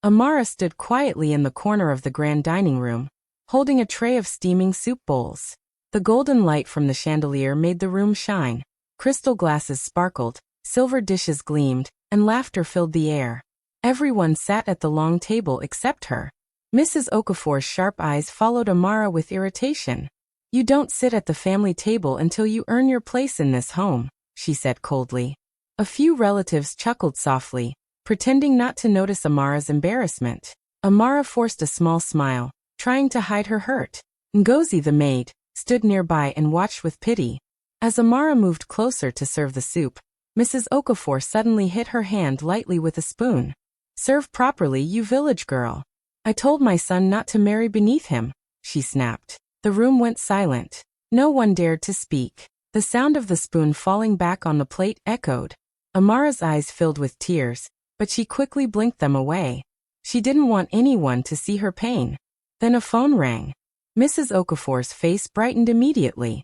Amara stood quietly in the corner of the grand dining room, holding a tray of steaming soup bowls. The golden light from the chandelier made the room shine. Crystal glasses sparkled, silver dishes gleamed, and laughter filled the air. Everyone sat at the long table except her. Mrs. Okafor's sharp eyes followed Amara with irritation. "You don't sit at the family table until you earn your place in this home," she said coldly. A few relatives chuckled softly, pretending not to notice Amara's embarrassment. Amara forced a small smile, trying to hide her hurt. Ngozi, the maid, stood nearby and watched with pity. As Amara moved closer to serve the soup, Mrs. Okafor suddenly hit her hand lightly with a spoon. "Serve properly, you village girl. I told my son not to marry beneath him," she snapped. The room went silent. No one dared to speak. The sound of the spoon falling back on the plate echoed. Amara's eyes filled with tears, but she quickly blinked them away. She didn't want anyone to see her pain. Then a phone rang. Mrs. Okafor's face brightened immediately.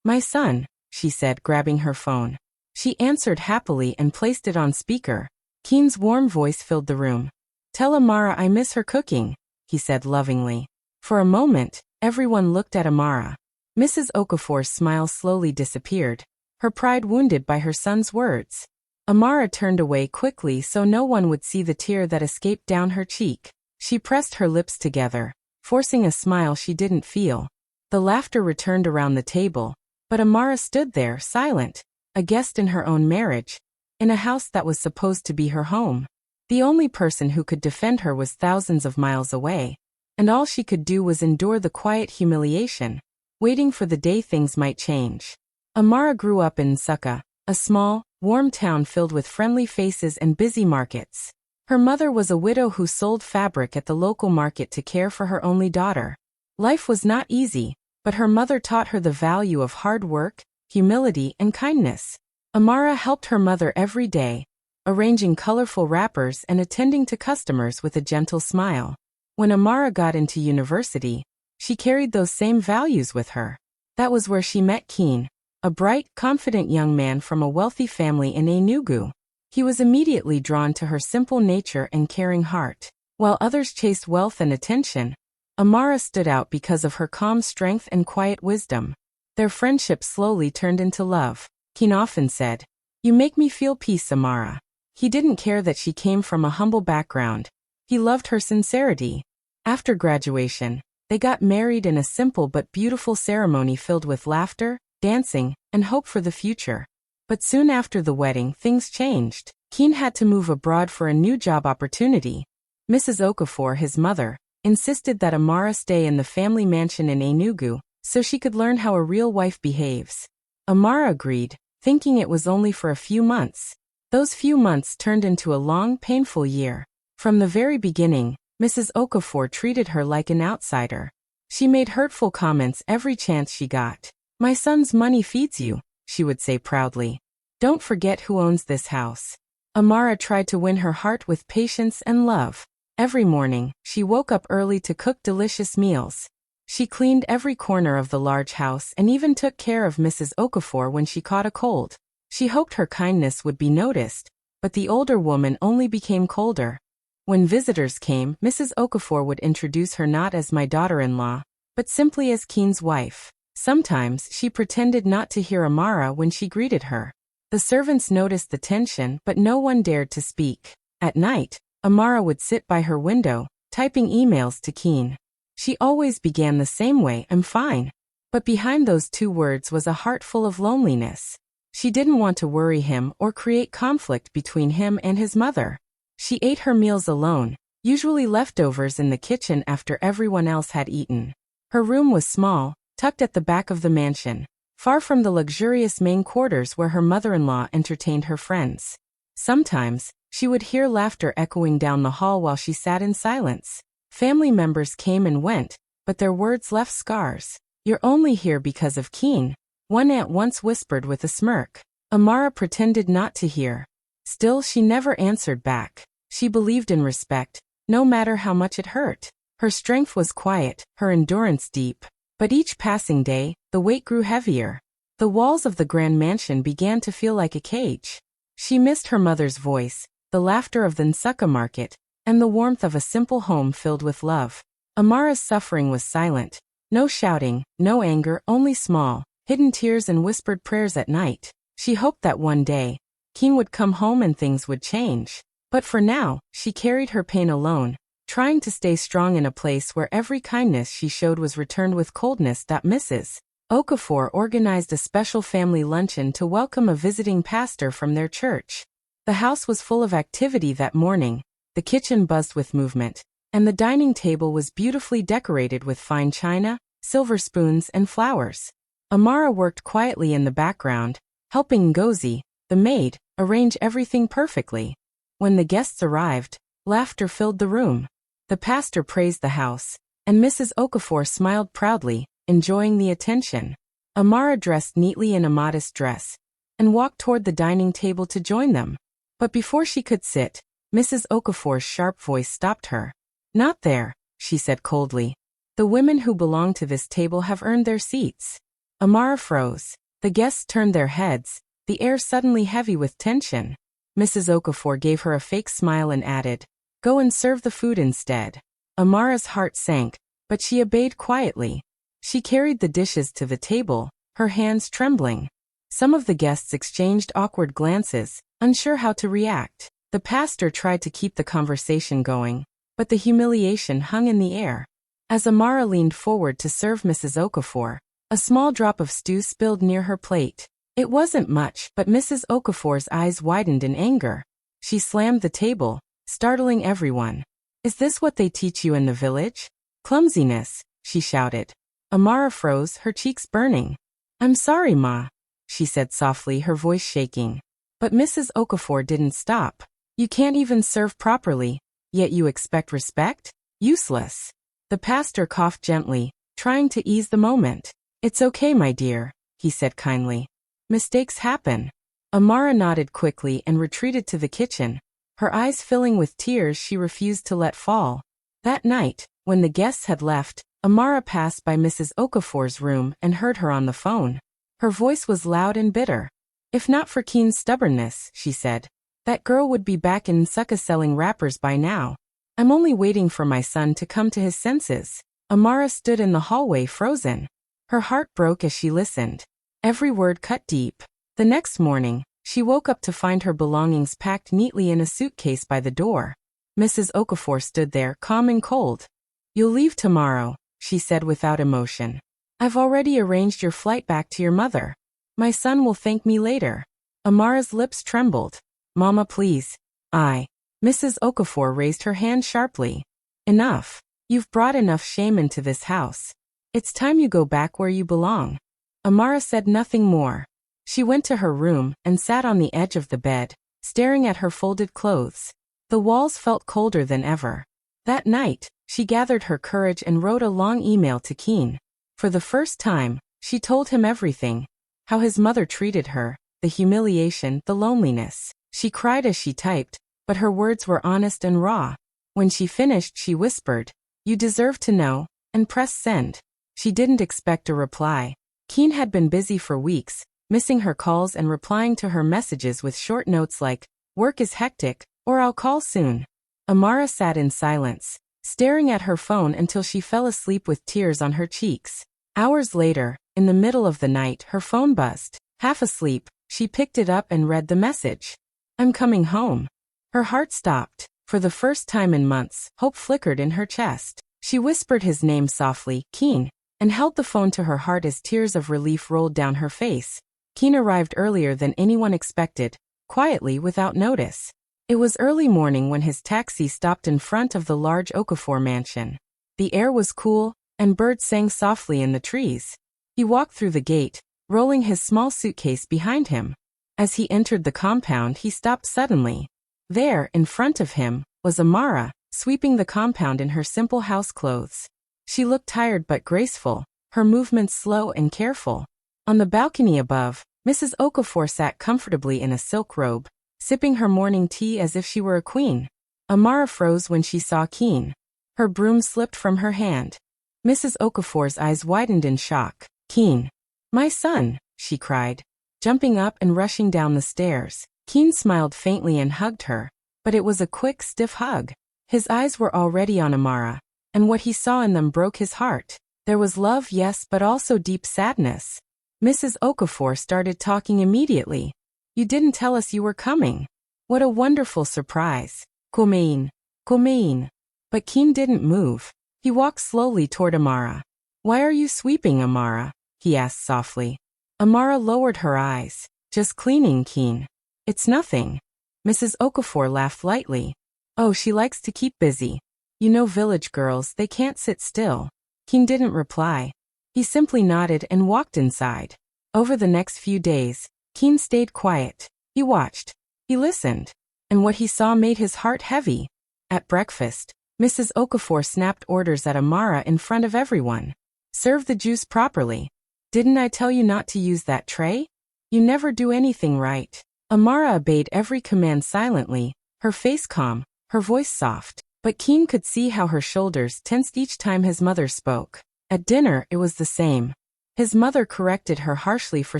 My son," she said, grabbing her phone. She answered happily and placed it on speaker. Keen's warm voice filled the room. "Tell Amara I miss her cooking," he said lovingly. For a moment, everyone looked at Amara. Mrs. Okafor's smile slowly disappeared, her pride wounded by her son's words. Amara turned away quickly so no one would see the tear that escaped down her cheek. She pressed her lips together, forcing a smile she didn't feel. The laughter returned around the table, but Amara stood there, silent, a guest in her own marriage, in a house that was supposed to be her home. The only person who could defend her was thousands of miles away, and all she could do was endure the quiet humiliation, waiting for the day things might change. Amara grew up in Nsukka, a small, warm town filled with friendly faces and busy markets. Her mother was a widow who sold fabric at the local market to care for her only daughter. Life was not easy, but her mother taught her the value of hard work, humility, and kindness. Amara helped her mother every day, arranging colorful wrappers and attending to customers with a gentle smile. When Amara got into university, she carried those same values with her. That was where she met Keen, a bright, confident young man from a wealthy family in Enugu. He was immediately drawn to her simple nature and caring heart. While others chased wealth and attention, Amara stood out because of her calm strength and quiet wisdom. Their friendship slowly turned into love. Keen often said, "You make me feel peace, Amara." He didn't care that she came from a humble background. He loved her sincerity. After graduation, they got married in a simple but beautiful ceremony filled with laughter, dancing, and hope for the future. But soon after the wedding, things changed. Keen had to move abroad for a new job opportunity. Mrs. Okafor, his mother, insisted that Amara stay in the family mansion in Enugu so she could learn how a real wife behaves. Amara agreed, thinking it was only for a few months. Those few months turned into a long, painful year. From the very beginning, Mrs. Okafor treated her like an outsider. She made hurtful comments every chance she got. "My son's money feeds you," she would say proudly. "Don't forget who owns this house." Amara tried to win her heart with patience and love. Every morning, she woke up early to cook delicious meals. She cleaned every corner of the large house and even took care of Mrs. Okafor when she caught a cold. She hoped her kindness would be noticed, but the older woman only became colder. When visitors came, Mrs. Okafor would introduce her not as my daughter-in-law, but simply as Keen's wife. Sometimes she pretended not to hear Amara when she greeted her. The servants noticed the tension, but no one dared to speak. At night, Amara would sit by her window, typing emails to Keen. She always began the same way, "I'm fine." But behind those two words was a heart full of loneliness. She didn't want to worry him or create conflict between him and his mother. She ate her meals alone, usually leftovers in the kitchen after everyone else had eaten. Her room was small, tucked at the back of the mansion, far from the luxurious main quarters where her mother-in-law entertained her friends. Sometimes, she would hear laughter echoing down the hall while she sat in silence. Family members came and went, but their words left scars. "You're only here because of Keen," one aunt once whispered with a smirk. Amara pretended not to hear. Still, she never answered back. She believed in respect, no matter how much it hurt. Her strength was quiet, her endurance deep. But each passing day, the weight grew heavier. The walls of the grand mansion began to feel like a cage. She missed her mother's voice, the laughter of the Nsukka market, and the warmth of a simple home filled with love. Amara's suffering was silent. No shouting, no anger, only small, hidden tears and whispered prayers at night. She hoped that one day, Keen would come home and things would change. But for now, she carried her pain alone, trying to stay strong in a place where every kindness she showed was returned with coldness. Mrs. Okafor organized a special family luncheon to welcome a visiting pastor from their church. The house was full of activity that morning, the kitchen buzzed with movement, and the dining table was beautifully decorated with fine china, silver spoons, and flowers. Amara worked quietly in the background, helping Ngozi, the maid, arrange everything perfectly. When the guests arrived, laughter filled the room. The pastor praised the house, and Mrs. Okafor smiled proudly, enjoying the attention. Amara dressed neatly in a modest dress, and walked toward the dining table to join them. But before she could sit, Mrs. Okafor's sharp voice stopped her. "Not there," she said coldly. "The women who belong to this table have earned their seats." Amara froze. The guests turned their heads, the air suddenly heavy with tension. Mrs. Okafor gave her a fake smile and added, "Go and serve the food instead." Amara's heart sank, but she obeyed quietly. She carried the dishes to the table, her hands trembling. Some of the guests exchanged awkward glances, unsure how to react. The pastor tried to keep the conversation going, but the humiliation hung in the air. As Amara leaned forward to serve Mrs. Okafor, a small drop of stew spilled near her plate. It wasn't much, but Mrs. Okafor's eyes widened in anger. She slammed the table, startling everyone. "Is this what they teach you in the village? Clumsiness," she shouted. Amara froze, her cheeks burning. "I'm sorry, Ma," she said softly, her voice shaking. But Mrs. Okafor didn't stop. "You can't even serve properly, yet you expect respect? Useless." The pastor coughed gently, trying to ease the moment. "It's okay, my dear," he said kindly. "Mistakes happen." Amara nodded quickly and retreated to the kitchen, her eyes filling with tears she refused to let fall. That night, when the guests had left, Amara passed by Mrs. Okafor's room and heard her on the phone. Her voice was loud and bitter. "If not for Keen's stubbornness," she said, "that girl would be back in Succa selling wrappers by now. I'm only waiting for my son to come to his senses." Amara stood in the hallway frozen. Her heart broke as she listened. Every word cut deep. The next morning, she woke up to find her belongings packed neatly in a suitcase by the door. Mrs. Okafor stood there, calm and cold. "You'll leave tomorrow," she said without emotion. "I've already arranged your flight back to your mother. My son will thank me later." Amara's lips trembled. "Mama, please." Mrs. Okafor raised her hand sharply. "Enough. You've brought enough shame into this house. It's time you go back where you belong." Amara said nothing more. She went to her room and sat on the edge of the bed, staring at her folded clothes. The walls felt colder than ever. That night, she gathered her courage and wrote a long email to Keen. For the first time, she told him everything. How his mother treated her, the humiliation, the loneliness. She cried as she typed, but her words were honest and raw. When she finished, she whispered, "You deserve to know," and pressed send. She didn't expect a reply. Keen had been busy for weeks, missing her calls and replying to her messages with short notes like, "Work is hectic," or "I'll call soon." Amara sat in silence, staring at her phone until she fell asleep with tears on her cheeks. Hours later, in the middle of the night, her phone buzzed. Half asleep, she picked it up and read the message. "I'm coming home." Her heart stopped. For the first time in months, hope flickered in her chest. She whispered his name softly, "Keen," and held the phone to her heart as tears of relief rolled down her face. Keen arrived earlier than anyone expected, quietly without notice. It was early morning when his taxi stopped in front of the large Okafor mansion. The air was cool, and birds sang softly in the trees. He walked through the gate, rolling his small suitcase behind him. As he entered the compound, he stopped suddenly. There, in front of him, was Amara, sweeping the compound in her simple house clothes. She looked tired but graceful, her movements slow and careful. On the balcony above, Mrs. Okafor sat comfortably in a silk robe, sipping her morning tea as if she were a queen. Amara froze when she saw Keen. Her broom slipped from her hand. Mrs. Okafor's eyes widened in shock. "Keen. My son," she cried, jumping up and rushing down the stairs. Keen smiled faintly and hugged her, but it was a quick, stiff hug. His eyes were already on Amara, and what he saw in them broke his heart. There was love, yes, but also deep sadness. Mrs. Okafor started talking immediately. You didn't tell us you were coming. What a wonderful surprise. Kumain. Kumain. But Keen didn't move. He walked slowly toward Amara. Why are you sweeping, Amara? He asked softly. Amara lowered her eyes. Just cleaning, Keen. It's nothing. Mrs. Okafor laughed lightly. Oh, she likes to keep busy. You know village girls, they can't sit still. Keen didn't reply. He simply nodded and walked inside. Over the next few days, Keen stayed quiet. He watched. He listened. And what he saw made his heart heavy. At breakfast, Mrs. Okafor snapped orders at Amara in front of everyone. Serve the juice properly. Didn't I tell you not to use that tray? You never do anything right. Amara obeyed every command silently, her face calm, her voice soft. But Keen could see how her shoulders tensed each time his mother spoke. At dinner, it was the same. His mother corrected her harshly for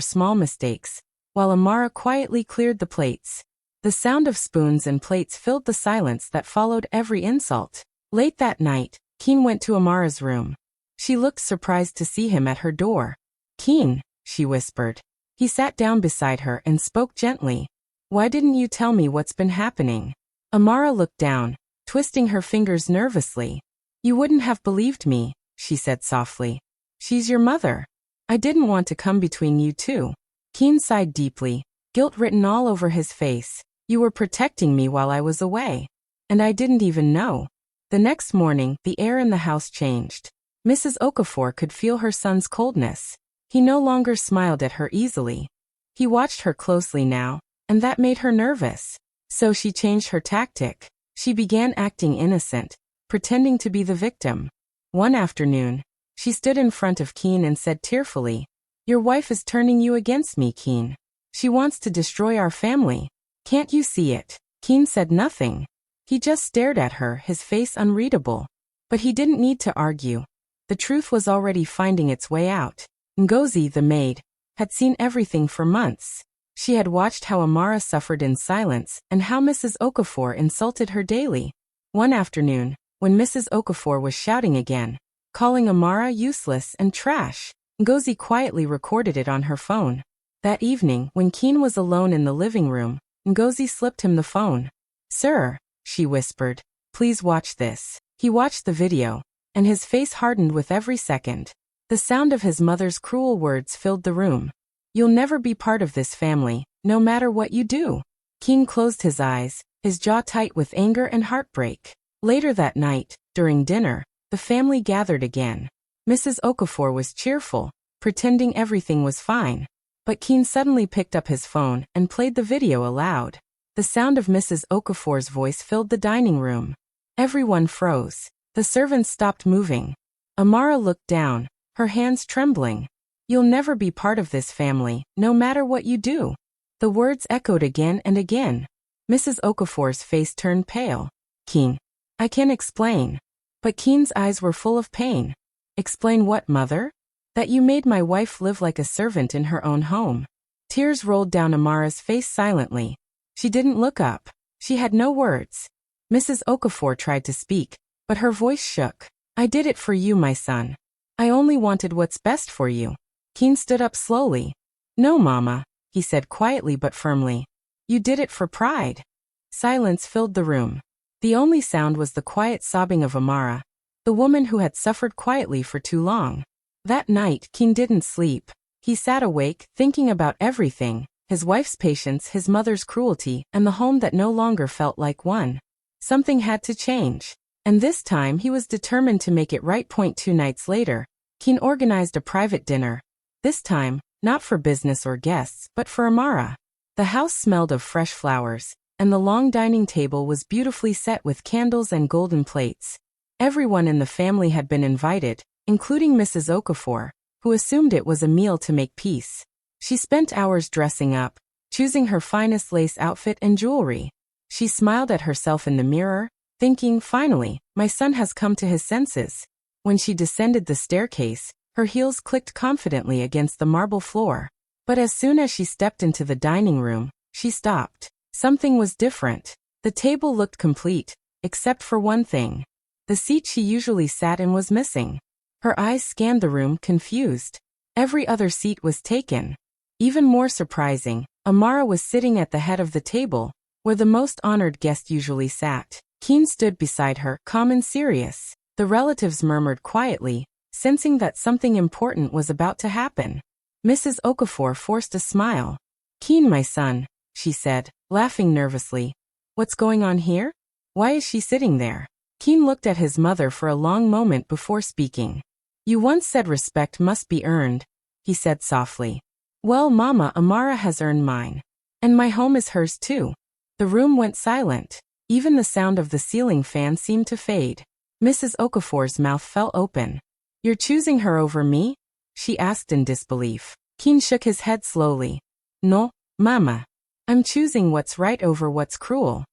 small mistakes, while Amara quietly cleared the plates. The sound of spoons and plates filled the silence that followed every insult. Late that night, Keen went to Amara's room. She looked surprised to see him at her door. Keen, she whispered. He sat down beside her and spoke gently. Why didn't you tell me what's been happening? Amara looked down, twisting her fingers nervously. You wouldn't have believed me, she said softly. She's your mother. I didn't want to come between you two. Keen sighed deeply, guilt written all over his face. You were protecting me while I was away. And I didn't even know. The next morning, the air in the house changed. Mrs. Okafor could feel her son's coldness. He no longer smiled at her easily. He watched her closely now, and that made her nervous. So she changed her tactic. She began acting innocent, pretending to be the victim. One afternoon, she stood in front of Keen and said tearfully, Your wife is turning you against me, Keen. She wants to destroy our family. Can't you see it? Keen said nothing. He just stared at her, his face unreadable. But he didn't need to argue. The truth was already finding its way out. Ngozi, the maid, had seen everything for months. She had watched how Amara suffered in silence and how Mrs. Okafor insulted her daily. One afternoon, when Mrs. Okafor was shouting again, calling Amara useless and trash, Ngozi quietly recorded it on her phone. That evening, when Keen was alone in the living room, Ngozi slipped him the phone. Sir, she whispered, please watch this. He watched the video, and his face hardened with every second. The sound of his mother's cruel words filled the room. You'll never be part of this family, no matter what you do. Keen closed his eyes, his jaw tight with anger and heartbreak. Later that night, during dinner, the family gathered again. Mrs. Okafor was cheerful, pretending everything was fine. But Keen suddenly picked up his phone and played the video aloud. The sound of Mrs. Okafor's voice filled the dining room. Everyone froze. The servants stopped moving. Amara looked down, her hands trembling. You'll never be part of this family, no matter what you do. The words echoed again and again. Mrs. Okafor's face turned pale. Keen. I can explain. But Keen's eyes were full of pain. Explain what, mother? That you made my wife live like a servant in her own home. Tears rolled down Amara's face silently. She didn't look up. She had no words. Mrs. Okafor tried to speak, but her voice shook. I did it for you, my son. I only wanted what's best for you. Keen stood up slowly. No, Mama, he said quietly but firmly. You did it for pride. Silence filled the room. The only sound was the quiet sobbing of Amara, the woman who had suffered quietly for too long. That night, Keen didn't sleep. He sat awake, thinking about everything, his wife's patience, his mother's cruelty, and the home that no longer felt like one. Something had to change. And this time he was determined to make it right. 2 nights later, Keen organized a private dinner. This time, not for business or guests, but for Amara. The house smelled of fresh flowers, and the long dining table was beautifully set with candles and golden plates. Everyone in the family had been invited, including Mrs. Okafor, who assumed it was a meal to make peace. She spent hours dressing up, choosing her finest lace outfit and jewelry. She smiled at herself in the mirror, thinking, finally, my son has come to his senses. When she descended the staircase, her heels clicked confidently against the marble floor. But as soon as she stepped into the dining room, she stopped. Something was different. The table looked complete, except for one thing. The seat she usually sat in was missing. Her eyes scanned the room, confused. Every other seat was taken. Even more surprising, Amara was sitting at the head of the table, where the most honored guest usually sat. Keen stood beside her, calm and serious. The relatives murmured quietly, sensing that something important was about to happen. Mrs. Okafor forced a smile. "Keen, my son," she said, laughing nervously. "What's going on here? Why is she sitting there?" Keen looked at his mother for a long moment before speaking. "You once said respect must be earned," he said softly. "Well, Mama, Amara has earned mine. And my home is hers too." The room went silent. Even the sound of the ceiling fan seemed to fade. Mrs. Okafor's mouth fell open. "You're choosing her over me?" she asked in disbelief. Keen shook his head slowly. "No, Mama. I'm choosing what's right over what's cruel."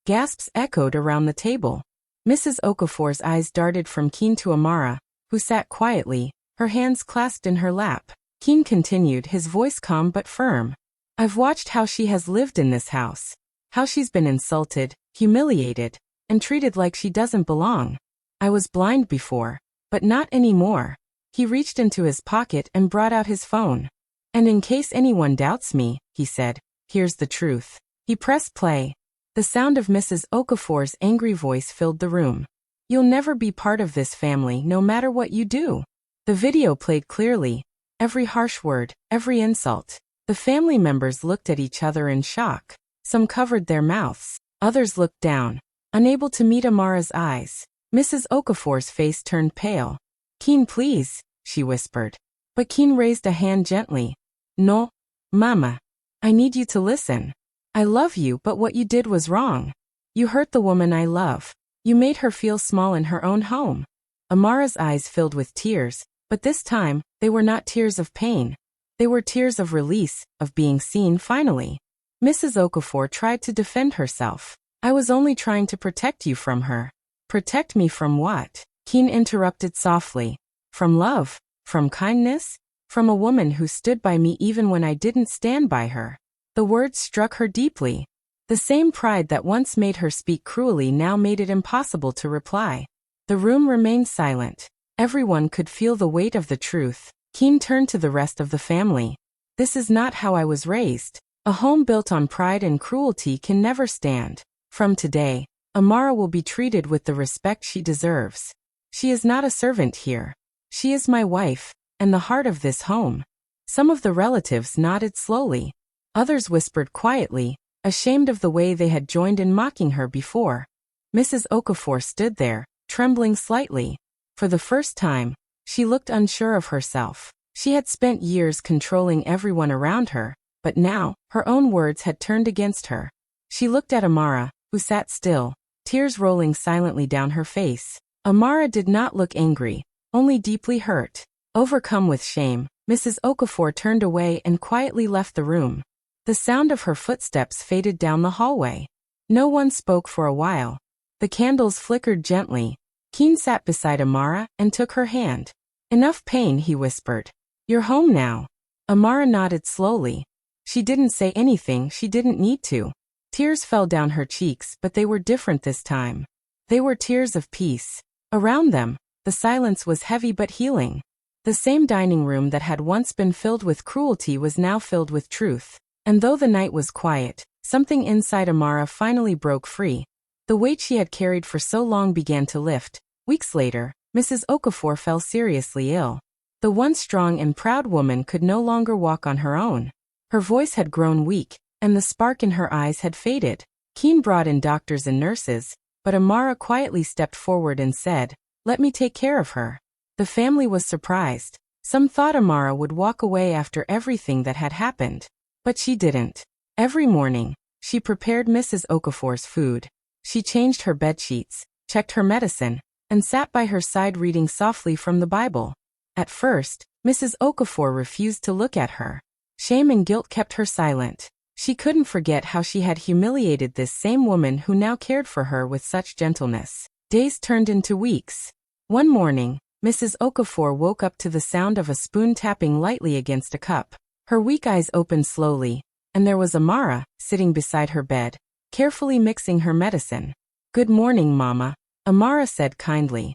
Gasps echoed around the table. Mrs. Okafor's eyes darted from Keen to Amara, who sat quietly, her hands clasped in her lap. Keen continued, his voice calm but firm. "I've watched how she has lived in this house. How she's been insulted, humiliated, and treated like she doesn't belong. I was blind before, but not anymore." He reached into his pocket and brought out his phone. "And in case anyone doubts me," he said, "here's the truth." He pressed play. The sound of Mrs. Okafor's angry voice filled the room. "You'll never be part of this family no matter what you do." The video played clearly. Every harsh word, every insult. The family members looked at each other in shock. Some covered their mouths. Others looked down, unable to meet Amara's eyes. Mrs. Okafor's face turned pale. "Keen, please," she whispered. But Keen raised a hand gently. "No, Mama. I need you to listen. I love you, but what you did was wrong. You hurt the woman I love. You made her feel small in her own home." Amara's eyes filled with tears, but this time, they were not tears of pain. They were tears of release, of being seen finally. Mrs. Okafor tried to defend herself. "I was only trying to protect you from her." "Protect me from what?" Keen interrupted softly. "From love? From kindness? From a woman who stood by me even when I didn't stand by her." The words struck her deeply. The same pride that once made her speak cruelly now made it impossible to reply. The room remained silent. Everyone could feel the weight of the truth. Keen turned to the rest of the family. "This is not how I was raised. A home built on pride and cruelty can never stand. From today, Amara will be treated with the respect she deserves. She is not a servant here. She is my wife, and the heart of this home." Some of the relatives nodded slowly. Others whispered quietly, ashamed of the way they had joined in mocking her before. Mrs. Okafor stood there, trembling slightly. For the first time, she looked unsure of herself. She had spent years controlling everyone around her, but now, her own words had turned against her. She looked at Amara, who sat still, tears rolling silently down her face. Amara did not look angry, only deeply hurt. Overcome with shame, Mrs. Okafor turned away and quietly left the room. The sound of her footsteps faded down the hallway. No one spoke for a while. The candles flickered gently. Keen sat beside Amara and took her hand. "Enough pain," he whispered. "You're home now." Amara nodded slowly. She didn't say anything, she didn't need to. Tears fell down her cheeks, but they were different this time. They were tears of peace. Around them, the silence was heavy but healing. The same dining room that had once been filled with cruelty was now filled with truth. And though the night was quiet, something inside Amara finally broke free. The weight she had carried for so long began to lift. Weeks later, Mrs. Okafor fell seriously ill. The once strong and proud woman could no longer walk on her own. Her voice had grown weak, and the spark in her eyes had faded. Keen brought in doctors and nurses, but Amara quietly stepped forward and said, "Let me take care of her." The family was surprised. Some thought Amara would walk away after everything that had happened. But she didn't. Every morning, she prepared Mrs. Okafor's food. She changed her bedsheets, checked her medicine, and sat by her side reading softly from the Bible. At first, Mrs. Okafor refused to look at her. Shame and guilt kept her silent. She couldn't forget how she had humiliated this same woman who now cared for her with such gentleness. Days turned into weeks. One morning, Mrs. Okafor woke up to the sound of a spoon tapping lightly against a cup. Her weak eyes opened slowly, and there was Amara, sitting beside her bed, carefully mixing her medicine. Good morning, Mama, Amara said kindly.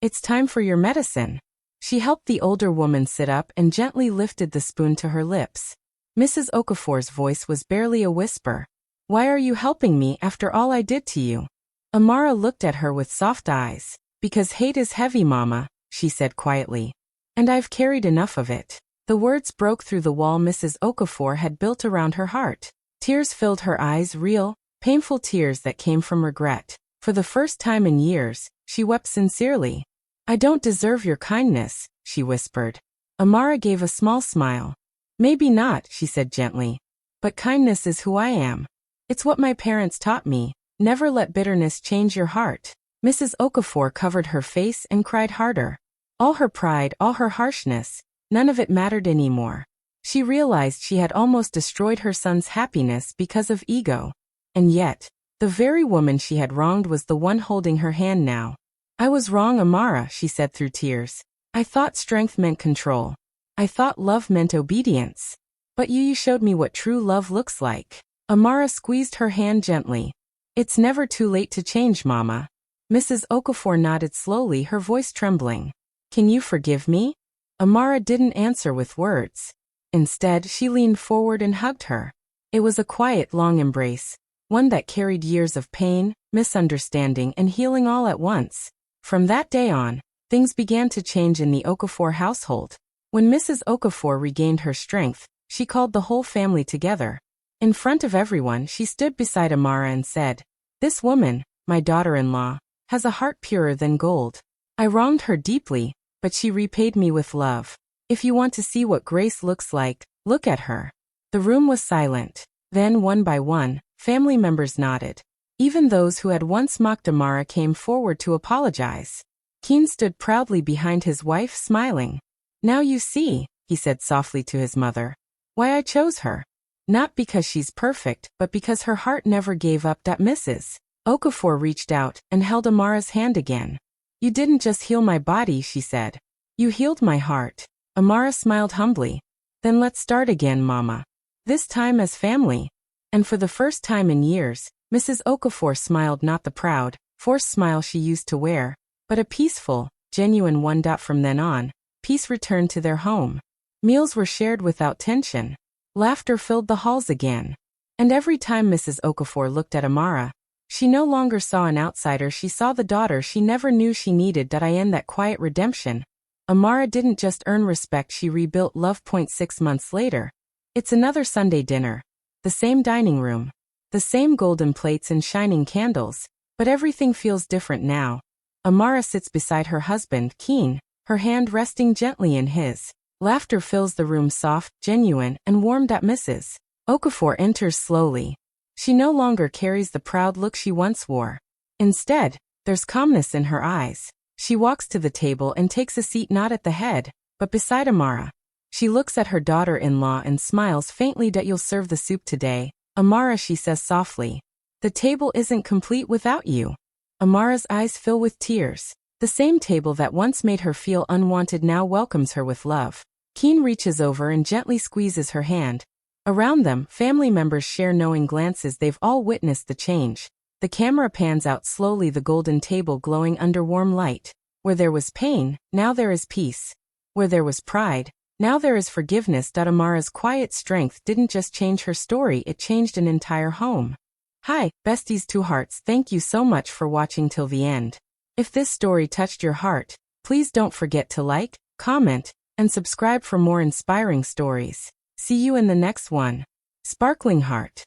It's time for your medicine. She helped the older woman sit up and gently lifted the spoon to her lips. Mrs. Okafor's voice was barely a whisper. Why are you helping me after all I did to you? Amara looked at her with soft eyes. Because hate is heavy, Mama, she said quietly. And I've carried enough of it. The words broke through the wall Mrs. Okafor had built around her heart. Tears filled her eyes, real, painful tears that came from regret. For the first time in years, she wept sincerely. I don't deserve your kindness, she whispered. Amara gave a small smile. Maybe not, she said gently. But kindness is who I am. It's what my parents taught me. Never let bitterness change your heart. Mrs. Okafor covered her face and cried harder. All her pride, all her harshness, none of it mattered anymore. She realized she had almost destroyed her son's happiness because of ego. And yet, the very woman she had wronged was the one holding her hand now. I was wrong, Amara, she said through tears. I thought strength meant control. I thought love meant obedience. But you showed me what true love looks like. Amara squeezed her hand gently. It's never too late to change, Mama. Mrs. Okafor nodded slowly, her voice trembling. Can you forgive me? Amara didn't answer with words. Instead, she leaned forward and hugged her. It was a quiet, long embrace, one that carried years of pain, misunderstanding, and healing all at once. From that day on, things began to change in the Okafor household. When Mrs. Okafor regained her strength, she called the whole family together. In front of everyone, she stood beside Amara and said, This woman, my daughter-in-law, has a heart purer than gold. I wronged her deeply, but she repaid me with love. If you want to see what grace looks like, look at her. The room was silent. Then, one by one, family members nodded. Even those who had once mocked Amara came forward to apologize. Keen stood proudly behind his wife, smiling. Now you see, he said softly to his mother, why I chose her. Not because she's perfect, but because her heart never gave up. Mrs. Okafor reached out and held Amara's hand again. You didn't just heal my body, she said. You healed my heart. Amara smiled humbly. Then let's start again, Mama. This time as family. And for the first time in years, Mrs. Okafor smiled, not the proud, forced smile she used to wear, but a peaceful, genuine one. From then on, peace returned to their home. Meals were shared without tension. Laughter filled the halls again. And every time Mrs. Okafor looked at Amara, she no longer saw an outsider, she saw the daughter she never knew she needed. Ayanda, that quiet redemption. Amara didn't just earn respect, she rebuilt love. 6 months later. It's another Sunday dinner. The same dining room. The same golden plates and shining candles. But everything feels different now. Amara sits beside her husband, Keen, her hand resting gently in his. Laughter fills the room, soft, genuine, and warm. Mrs. Okafor enters slowly. She no longer carries the proud look she once wore. Instead, there's calmness in her eyes. She walks to the table and takes a seat, not at the head, but beside Amara. She looks at her daughter-in-law and smiles faintly. You'll serve the soup today, Amara, she says softly. The table isn't complete without you. Amara's eyes fill with tears. The same table that once made her feel unwanted now welcomes her with love. Keen reaches over and gently squeezes her hand. Around them, family members share knowing glances. They've all witnessed the change. The camera pans out slowly, the golden table glowing under warm light. Where there was pain, now there is peace. Where there was pride, now there is forgiveness. Amara's quiet strength didn't just change her story, it changed an entire home. Hi, besties, two hearts, thank you so much for watching till the end. If this story touched your heart, please don't forget to like, comment, and subscribe for more inspiring stories. See you in the next one. Sparkling Heart.